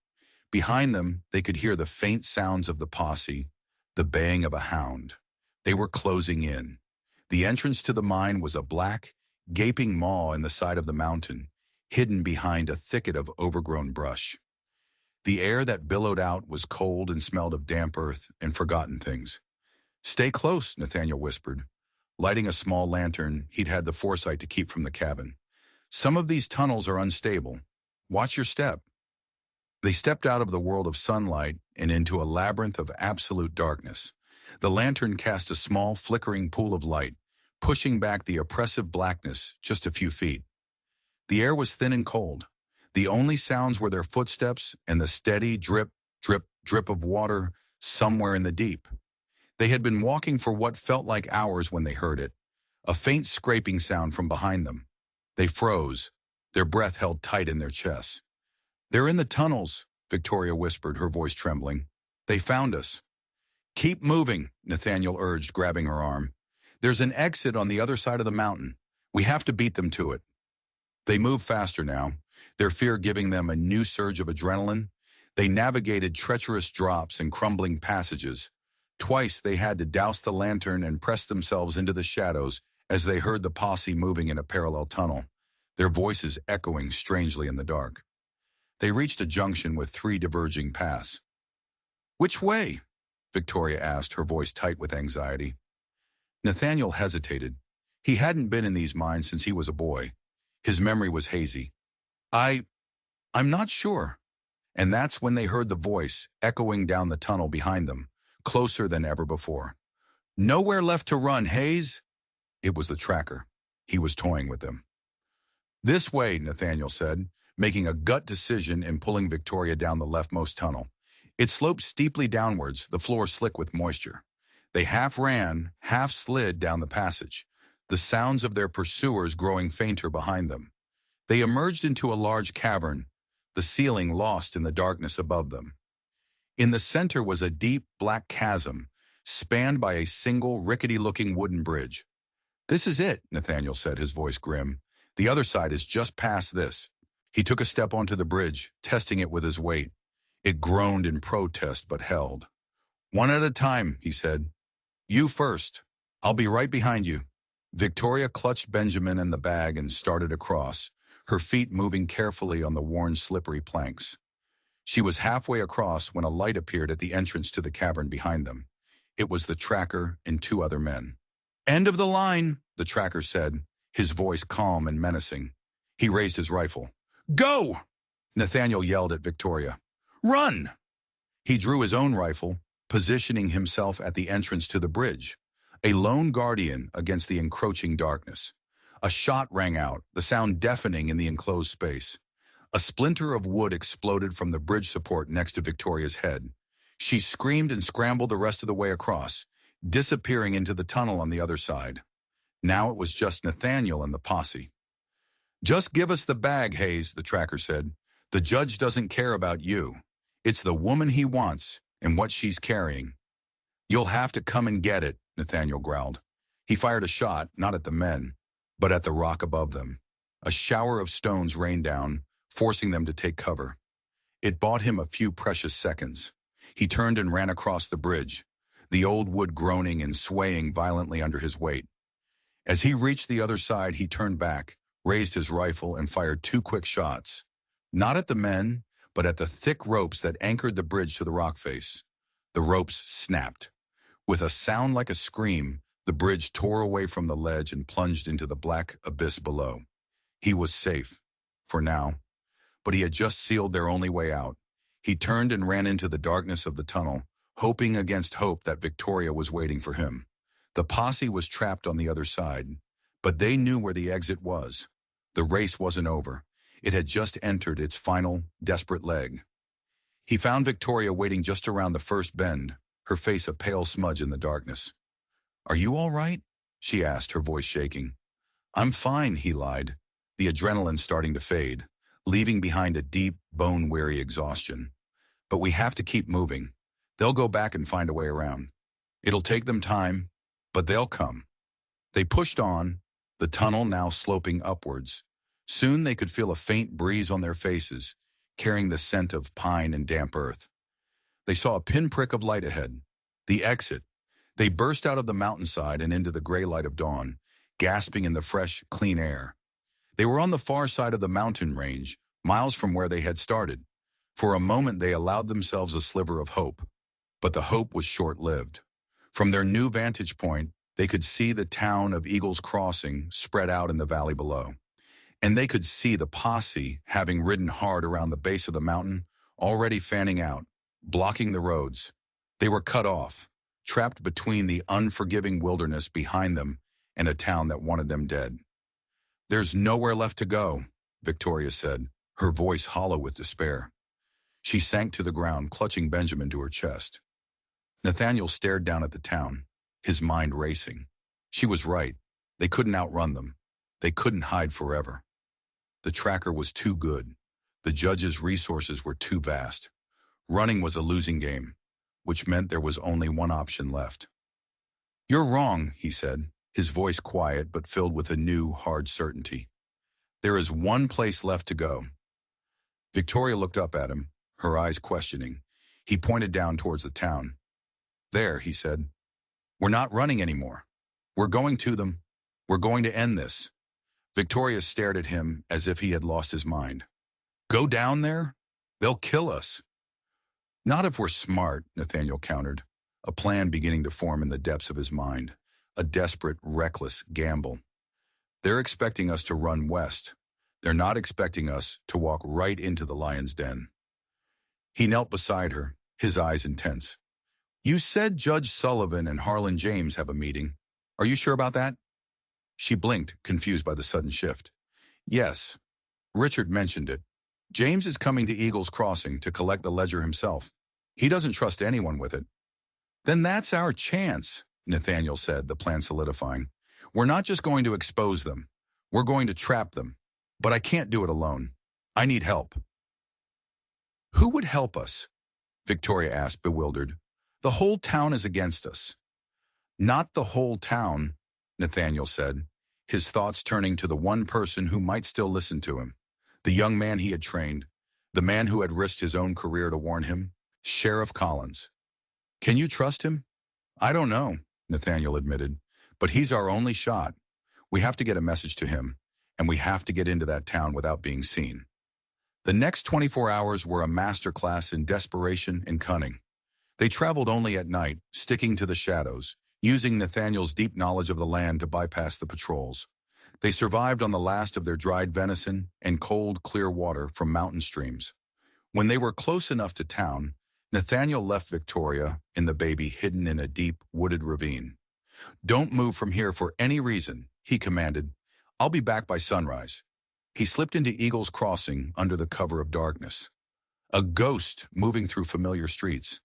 Behind them, they could hear the faint sounds of the posse, the baying of a hound. They were closing in. The entrance to the mine was a black, gaping maw in the side of the mountain, hidden behind a thicket of overgrown brush. The air that billowed out was cold and smelled of damp earth and forgotten things. "Stay close," Nathaniel whispered, lighting a small lantern he'd had the foresight to keep from the cabin. "Some of these tunnels are unstable. Watch your step." They stepped out of the world of sunlight and into a labyrinth of absolute darkness. The lantern cast a small, flickering pool of light, pushing back the oppressive blackness just a few feet. The air was thin and cold. The only sounds were their footsteps and the steady drip, drip, drip of water somewhere in the deep. They had been walking for what felt like hours when they heard it, a faint scraping sound from behind them. They froze, their breath held tight in their chests. "They're in the tunnels," Victoria whispered, her voice trembling. "They found us." "Keep moving," Nathaniel urged, grabbing her arm. "There's an exit on the other side of the mountain. We have to beat them to it." They moved faster now, their fear giving them a new surge of adrenaline. They navigated treacherous drops and crumbling passages. Twice they had to douse the lantern and press themselves into the shadows as they heard the posse moving in a parallel tunnel, their voices echoing strangely in the dark. They reached a junction with three diverging paths. "Which way?" Victoria asked, her voice tight with anxiety. Nathaniel hesitated. He hadn't been in these mines since he was a boy. His memory was hazy. I'm not sure." And that's when they heard the voice echoing down the tunnel behind them, closer than ever before. "Nowhere left to run, Hayes." It was the tracker. He was toying with them. "This way," Nathaniel said, making a gut decision and pulling Victoria down the leftmost tunnel. It sloped steeply downwards, the floor slick with moisture. They half ran, half slid down the passage, the sounds of their pursuers growing fainter behind them. They emerged into a large cavern, the ceiling lost in the darkness above them. In the center was a deep, black chasm, spanned by a single, rickety-looking wooden bridge. "This is it," Nathaniel said, his voice grim. "The other side is just past this." He took a step onto the bridge, testing it with his weight. It groaned in protest but held. "One at a time," he said. "You first. I'll be right behind you." Victoria clutched Benjamin and the bag and started across, her feet moving carefully on the worn, slippery planks. She was halfway across when a light appeared at the entrance to the cavern behind them. It was the tracker and two other men. "End of the line," the tracker said, his voice calm and menacing. He raised his rifle. "Go!" Nathaniel yelled at Victoria. "Run!" He drew his own rifle, positioning himself at the entrance to the bridge, a lone guardian against the encroaching darkness. A shot rang out, the sound deafening in the enclosed space. A splinter of wood exploded from the bridge support next to Victoria's head. She screamed and scrambled the rest of the way across, disappearing into the tunnel on the other side. Now it was just Nathaniel and the posse. "Just give us the bag, Hayes," the tracker said. "The judge doesn't care about you. It's the woman he wants and what she's carrying." "You'll have to come and get it," Nathaniel growled. He fired a shot, not at the men, but at the rock above them. A shower of stones rained down, forcing them to take cover. It bought him a few precious seconds. He turned and ran across the bridge, the old wood groaning and swaying violently under his weight. As he reached the other side, he turned back, raised his rifle, and fired two quick shots. Not at the men, but at the thick ropes that anchored the bridge to the rock face. The ropes snapped. With a sound like a scream, the bridge tore away from the ledge and plunged into the black abyss below. He was safe, for now, but he had just sealed their only way out. He turned and ran into the darkness of the tunnel, hoping against hope that Victoria was waiting for him. The posse was trapped on the other side, but they knew where the exit was. The race wasn't over. It had just entered its final, desperate leg. He found Victoria waiting just around the first bend, her face a pale smudge in the darkness. "Are you all right?" she asked, her voice shaking. "I'm fine," he lied, the adrenaline starting to fade, leaving behind a deep, bone-weary exhaustion. "But we have to keep moving. They'll go back and find a way around. It'll take them time, but they'll come." They pushed on, the tunnel now sloping upwards. Soon they could feel a faint breeze on their faces, carrying the scent of pine and damp earth. They saw a pinprick of light ahead, the exit. They burst out of the mountainside and into the gray light of dawn, gasping in the fresh, clean air. They were on the far side of the mountain range, miles from where they had started. For a moment they allowed themselves a sliver of hope, but the hope was short-lived. From their new vantage point, they could see the town of Eagles Crossing spread out in the valley below. And they could see the posse, having ridden hard around the base of the mountain, already fanning out, blocking the roads. They were cut off, trapped between the unforgiving wilderness behind them and a town that wanted them dead. "There's nowhere left to go," Victoria said, her voice hollow with despair. She sank to the ground, clutching Benjamin to her chest. Nathaniel stared down at the town, his mind racing. She was right. They couldn't outrun them. They couldn't hide forever. The tracker was too good. The judge's resources were too vast. Running was a losing game, which meant there was only one option left. "You're wrong," he said, his voice quiet but filled with a new, hard certainty. "There is one place left to go." Victoria looked up at him, her eyes questioning. He pointed down towards the town. "There," he said. "We're not running anymore. We're going to them. We're going to end this." Victoria stared at him as if he had lost his mind. "Go down there? They'll kill us." "Not if we're smart," Nathaniel countered, a plan beginning to form in the depths of his mind, a desperate, reckless gamble. "They're expecting us to run west. They're not expecting us to walk right into the lion's den." He knelt beside her, his eyes intense. "You said Judge Sullivan and Harlan James have a meeting. Are you sure about that?" She blinked, confused by the sudden shift. "Yes. Richard mentioned it. James is coming to Eagles Crossing to collect the ledger himself. He doesn't trust anyone with it." "Then that's our chance," Nathaniel said, the plan solidifying. "We're not just going to expose them. We're going to trap them. But I can't do it alone. I need help." "Who would help us?" Victoria asked, bewildered. "The whole town is against us." "Not the whole town," Nathaniel said, his thoughts turning to the one person who might still listen to him. The young man he had trained, the man who had risked his own career to warn him, Sheriff Collins. "Can you trust him?" "I don't know," Nathaniel admitted, "but he's our only shot. We have to get a message to him, and we have to get into that town without being seen." The next 24 hours were a masterclass in desperation and cunning. They traveled only at night, sticking to the shadows, using Nathaniel's deep knowledge of the land to bypass the patrols. They survived on the last of their dried venison and cold, clear water from mountain streams. When they were close enough to town, Nathaniel left Victoria and the baby hidden in a deep, wooded ravine. "Don't move from here for any reason," he commanded. "I'll be back by sunrise." He slipped into Eagles Crossing under the cover of darkness. A ghost moving through familiar streets.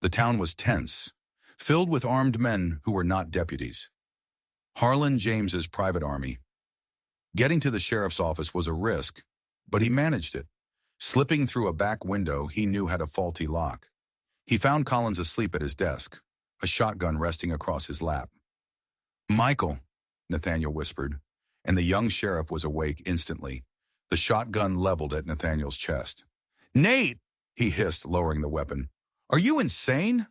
The town was tense, filled with armed men who were not deputies. Harlan James's private army. Getting to the sheriff's office was a risk, but he managed it. Slipping through a back window he knew had a faulty lock. He found Collins asleep at his desk, a shotgun resting across his lap. "Michael," Nathaniel whispered, and the young sheriff was awake instantly, the shotgun leveled at Nathaniel's chest. "Nate!" he hissed, lowering the weapon. "Are you insane?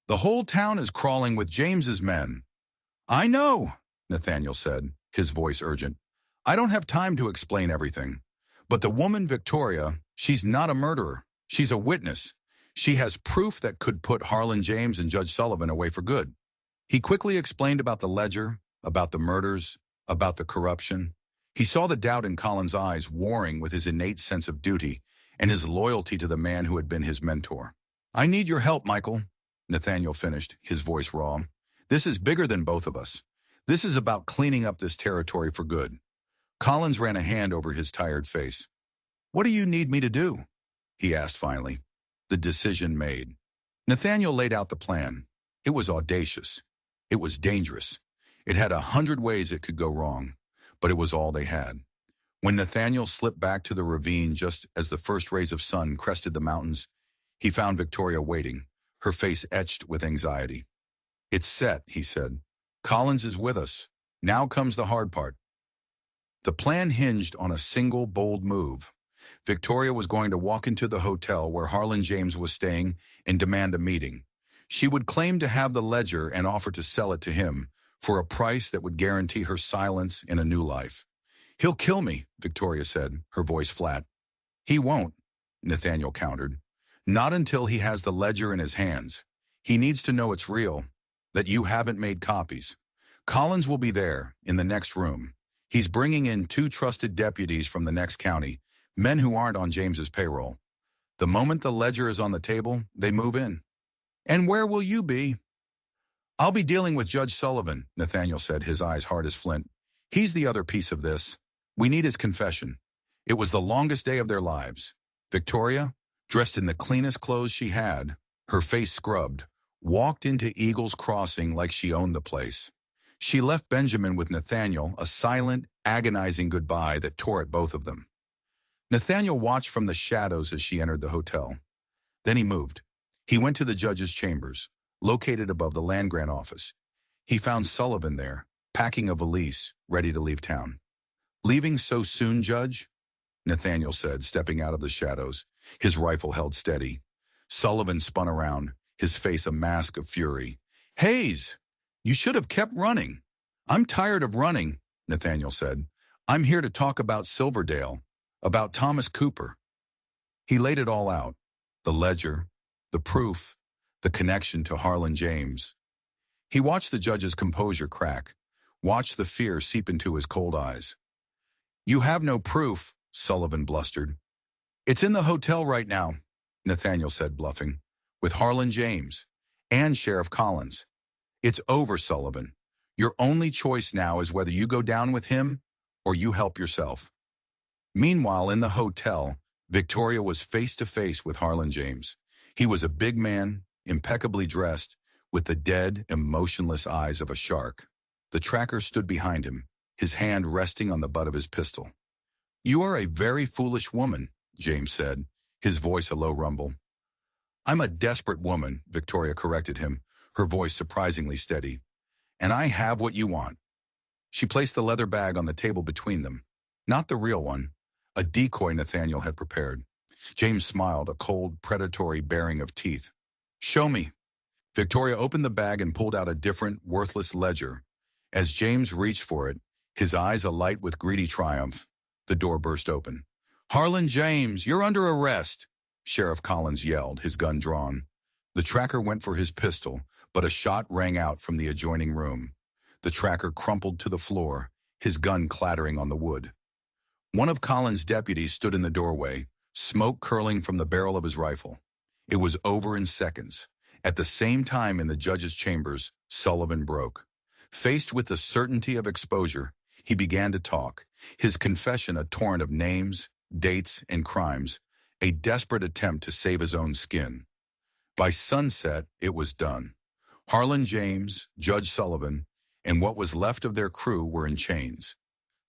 The whole town is crawling with James's men." "I know," Nathaniel said, his voice urgent. "I don't have time to explain everything. But the woman Victoria, she's not a murderer. She's a witness. She has proof that could put Harlan James and Judge Sullivan away for good." He quickly explained about the ledger, about the murders, about the corruption. He saw the doubt in Collins' eyes warring with his innate sense of duty and his loyalty to the man who had been his mentor. "I need your help, Michael," Nathaniel finished, his voice raw. "This is bigger than both of us. This is about cleaning up this territory for good." Collins ran a hand over his tired face. "What do you need me to do?" he asked finally. The decision made. Nathaniel laid out the plan. It was audacious. It was dangerous. It had 100 ways it could go wrong, but it was all they had. When Nathaniel slipped back to the ravine just as the first rays of sun crested the mountains, he found Victoria waiting, her face etched with anxiety. "It's set," he said. "Collins is with us. Now comes the hard part." The plan hinged on a single bold move. Victoria was going to walk into the hotel where Harlan James was staying and demand a meeting. She would claim to have the ledger and offer to sell it to him for a price that would guarantee her silence in a new life. "He'll kill me," Victoria said, her voice flat. "He won't," Nathaniel countered. "Not until he has the ledger in his hands. He needs to know it's real, that you haven't made copies. Collins will be there, in the next room. He's bringing in 2 trusted deputies from the next county, men who aren't on James's payroll. The moment the ledger is on the table, they move in." "And where will you be?" "I'll be dealing with Judge Sullivan," Nathaniel said, his eyes hard as flint. "He's the other piece of this. We need his confession. It was the longest day of their lives." Victoria, dressed in the cleanest clothes she had, her face scrubbed, walked into Eagles Crossing like she owned the place. She left Benjamin with Nathaniel, a silent, agonizing goodbye that tore at both of them. Nathaniel watched from the shadows as she entered the hotel. Then he moved. He went to the judge's chambers, located above the land grant office. He found Sullivan there, packing a valise, ready to leave town. "Leaving so soon, Judge?" Nathaniel said, stepping out of the shadows, his rifle held steady. Sullivan spun around, his face a mask of fury. "Hayes, you should have kept running." "I'm tired of running," Nathaniel said. "I'm here to talk about Silverdale, about Thomas Cooper." He laid it all out, the ledger, the proof, the connection to Harlan James. He watched the judge's composure crack, watched the fear seep into his cold eyes. "You have no proof," Sullivan blustered. "It's in the hotel right now," Nathaniel said, bluffing, "with Harlan James and Sheriff Collins. It's over, Sullivan. Your only choice now is whether you go down with him or you help yourself." Meanwhile, in the hotel, Victoria was face to face with Harlan James. He was a big man, impeccably dressed, with the dead, emotionless eyes of a shark. The tracker stood behind him, his hand resting on the butt of his pistol. "You are a very foolish woman," James said, his voice a low rumble. "I'm a desperate woman," Victoria corrected him, her voice surprisingly steady. "And I have what you want." She placed the leather bag on the table between them. Not the real one, a decoy Nathaniel had prepared. James smiled, a cold, predatory baring of teeth. "Show me." Victoria opened the bag and pulled out a different, worthless ledger. As James reached for it, his eyes alight with greedy triumph, the door burst open. "Harlan James, you're under arrest," Sheriff Collins yelled, his gun drawn. The tracker went for his pistol, but a shot rang out from the adjoining room. The tracker crumpled to the floor, his gun clattering on the wood. One of Collins' deputies stood in the doorway, smoke curling from the barrel of his rifle. It was over in seconds. At the same time in the judge's chambers, Sullivan broke. Faced with the certainty of exposure, he began to talk, his confession a torrent of names, dates, and crimes, a desperate attempt to save his own skin. By sunset, it was done. Harlan James, Judge Sullivan, and what was left of their crew were in chains.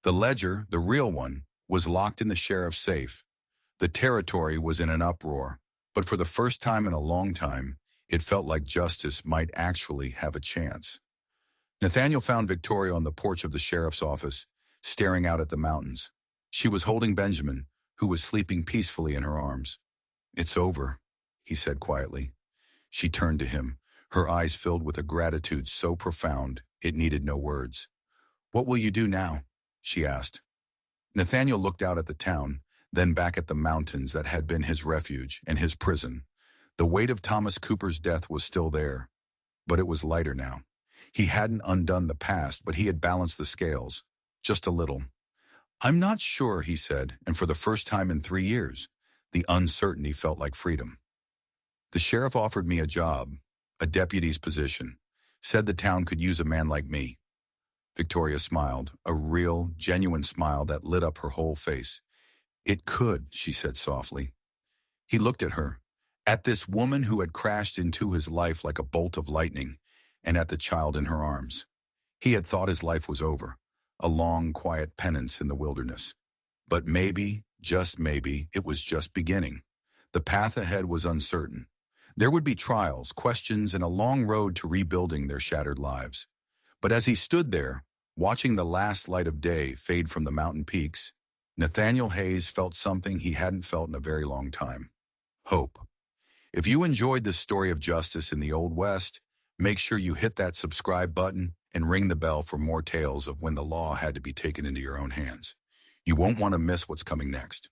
The ledger, the real one, was locked in the sheriff's safe. The territory was in an uproar, but for the first time in a long time, it felt like justice might actually have a chance. Nathaniel found Victoria on the porch of the sheriff's office, staring out at the mountains. She was holding Benjamin, who was sleeping peacefully in her arms. "It's over," he said quietly. She turned to him, her eyes filled with a gratitude so profound it needed no words. "What will you do now?" she asked. Nathaniel looked out at the town, then back at the mountains that had been his refuge and his prison. The weight of Thomas Cooper's death was still there, but it was lighter now. He hadn't undone the past, but he had balanced the scales, just a little. "I'm not sure," he said, and for the first time in 3 years, the uncertainty felt like freedom. "The sheriff offered me a job, a deputy's position, said the town could use a man like me." Victoria smiled, a real, genuine smile that lit up her whole face. "It could," she said softly. He looked at her, at this woman who had crashed into his life like a bolt of lightning, and at the child in her arms. He had thought his life was over, a long, quiet penance in the wilderness. But maybe, just maybe, it was just beginning. The path ahead was uncertain. There would be trials, questions, and a long road to rebuilding their shattered lives. But as he stood there, watching the last light of day fade from the mountain peaks, Nathaniel Hayes felt something he hadn't felt in a very long time. Hope. If you enjoyed this story of justice in the Old West, make sure you hit that subscribe button and ring the bell for more tales of when the law had to be taken into your own hands. You won't want to miss what's coming next.